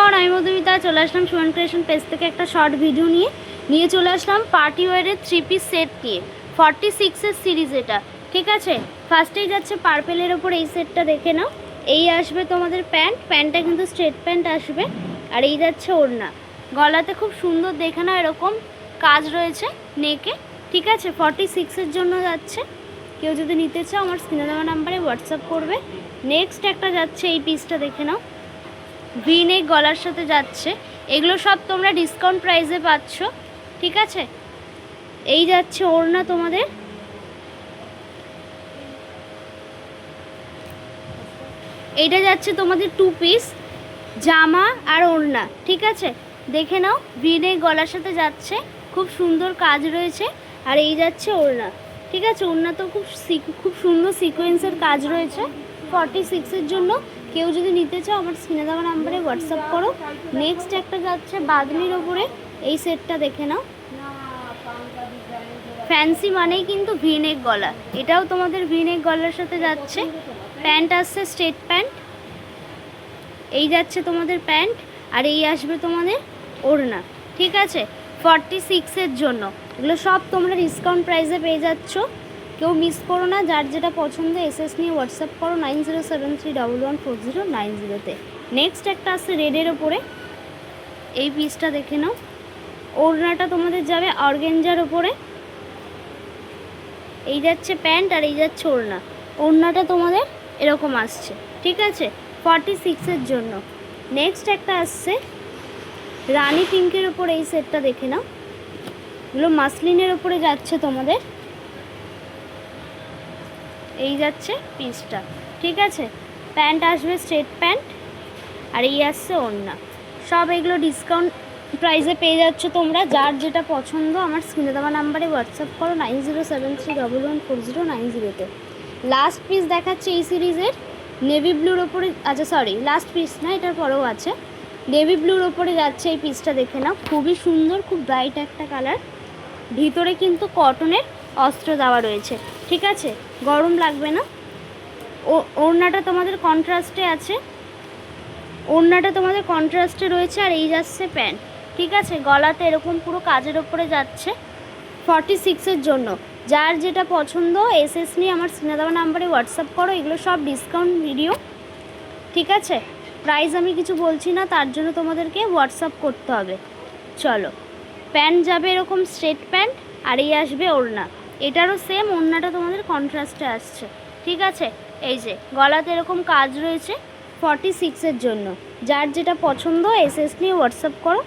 Everyone, আমি মধুমিতা চলে আসলাম Suman creation page থেকে একটা শর্ট ভিডিও নিয়ে চলে আসলাম পার্টি ওয়্যারের 3 পিস সেট নিয়ে 46 এর সিরিজ। এটা ঠিক আছে। ফার্স্টেই যাচ্ছে পার্পেলের ওপর এই সেটটা দেখে নাও। এই আসবে তোমাদের প্যান্টটা কিন্তু স্ট্রেট প্যান্ট আসবে। আর এই যাচ্ছে ওড়না, গলাতে খুব সুন্দর দেখে নাও এরকম কাজ রয়েছে নেকে। ঠিক আছে, 46 এর জন্য যাচ্ছে। কেউ যদি নিতে চাও আমার স্ক্রিনে দেওয়া নাম্বারে হোয়াটসঅ্যাপ করবে। নেক্সট একটা যাচ্ছে, এই পিসটা দেখে নাও, ভি নেক গলার সাথে যাচ্ছে। এগুলো সব তোমরা ডিসকাউন্ট প্রাইসে পাচ্ছ। ঠিক আছে, এই যাচ্ছে ওড়না তোমাদের। এইটা যাচ্ছে তোমাদের 2 পিস জামা আর ওড়না। ঠিক আছে, দেখে নাও, ভি নেক গলার সাথে যাচ্ছে, খুব সুন্দর কাজ রয়েছে। আর এই যাচ্ছে ওড়না। ঠিক আছে, ওড়না তো খুব সুন্দর সিকোয়েন্সের কাজ রয়েছে 46 এর জন্য। কেউ যদি নিতে চাও আমার স্ক্রিনে দেওয়া নাম্বারে হোয়াটসঅ্যাপ করো। নেক্সট একটা যাচ্ছে বাঁধনির ওপরে এই সেটটা দেখে নাও। ফ্যান্সি মানেই কিন্তু ভি নেক গলা, এটাও তোমাদের ভি নেক গলার সাথে যাচ্ছে। প্যান্ট আসছে স্ট্রেট প্যান্ট, এই যাচ্ছে তোমাদের প্যান্ট। আর এই আসবে তোমাদের ওড়না। ঠিক আছে, 46 এর জন্য। এগুলো সব তোমরা ডিসকাউন্ট প্রাইসে পেয়ে যাচ্ছ, কেউ মিস করো না। যার যেটা পছন্দ এসএস নিয়ে হোয়াটসঅ্যাপ করো 9073114090-তে। নেক্সট একটা আছে রেডের ওপরে, এই পিসটা দেখে নাও। ওড়নাটা তোমাদের যাবে অর্গেঞ্জার ওপরে, এই যাচ্ছে প্যান্ট আর এই যাচ্ছে ওড়না। ওড়নাটা তোমাদের এরকম আসছে। ঠিক আছে, 46 এর জন্য। নেক্সট একটা আসছে রানি পিঙ্কের ওপরে এই সেটটা দেখে নাও। এগুলো মাসলিনের ওপরে যাচ্ছে তোমাদের, এই যাচ্ছে পিসটা। ঠিক আছে, প্যান্ট আসবে স্ট্রেট প্যান্ট আর এই আসছে ওড়না। সব এগুলো ডিসকাউন্ট প্রাইসে পেয়ে যাচ্ছ তোমরা। যার যেটা পছন্দ আমার স্ক্রিনে দেওয়া নাম্বারে হোয়াটসঅ্যাপ করো 9073114090-তে। লাস্ট পিস দেখাচ্ছে এই সিরিজের নেভি ব্লুর ওপরে। আচ্ছা সরি, লাস্ট পিস না, এটার পরেও আছে। নেভি ব্লুর ওপরে যাচ্ছে এই পিসটা দেখে নাও, খুবই সুন্দর, খুব ব্রাইট একটা কালার। ভিতরে কিন্তু কটনের অস্ত্র দেওয়া রয়েছে। ঠিক আছে, গরম লাগবে না। ওড়নাটা তোমাদের কন্ট্রাস্টে আছে, ওড়নাটা তোমাদের কন্ট্রাস্টে রয়েছে। আর এই যাচ্ছে প্যান্ট। ঠিক আছে, গলাতে এরকম পুরো কাজের ওপরে যাচ্ছে 46 এর জন্য। যার যেটা পছন্দ এসএস নিয়ে আমার স্ক্রিনে দেওয়া নাম্বারে হোয়াটসঅ্যাপ করো। এগুলো সব ডিসকাউন্ট ভিডিও। ঠিক আছে, প্রাইস আমি কিছু বলছি না, তার জন্য তোমাদেরকে হোয়াটসঅ্যাপ করতে হবে। চলো, প্যান্ট যাবে এরকম স্ট্রেট প্যান্ট আর এই আসবে ওড়না। এটারও সেম, ওড়নাটা তোমাদের কন্ট্রাস্টে আসছে। ঠিক আছে, এই যে গলাতে এরকম কাজ রয়েছে 46 এর জন্য। যার যেটা পছন্দ এসএস নিয়ে হোয়াটসঅ্যাপ করো।